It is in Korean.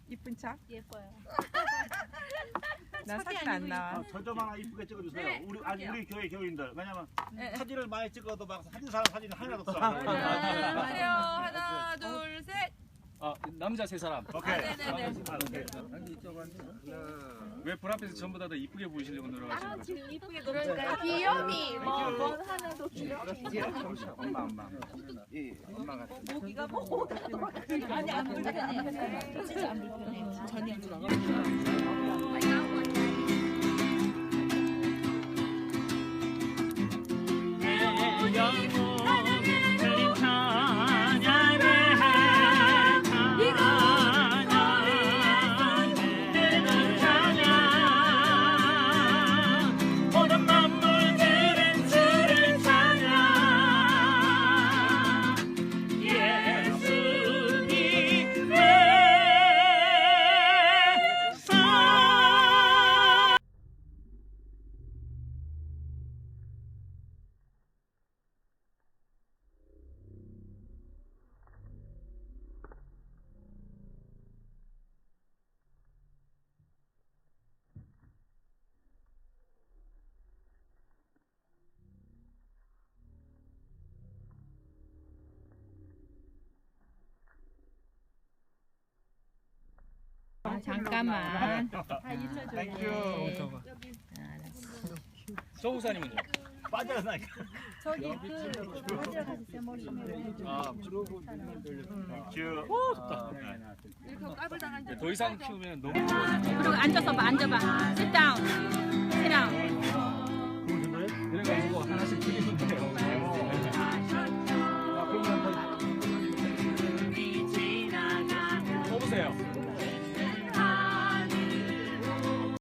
이쁜 척? 예뻐요. 나 사진 안 나와. 저 좀 하나 이쁘게 찍어주세요. 네, 우리 교회 교인들. 왜냐면 네. 사진을 많이 찍어도 막 사진 사람 사진 하나도 없어. 안녕하세요. 하나, 둘, 셋. 남자 세 사람. 오케이. 네네네. 오케이. 왜 불 앞에서 전부 다들 이쁘게 보이시려고 노력하시는 거죠? 지금 이쁘게 그러니까 귀요미 뭐 하나도 귀요미. 엄마. 엄마가 모기가 뭐? 아니 안 불편해. 진짜 안 불편해. 전혀 안 불편해. 잠깐만. 땡큐. 정우사님은요? 빠져나니까. 저기 가져가주세요 머리카락. 땡큐. 이렇게 까불 당한 더 이상 키우면 너무 그리고 앉아서 봐, 앉아봐. Sit down. Sit down.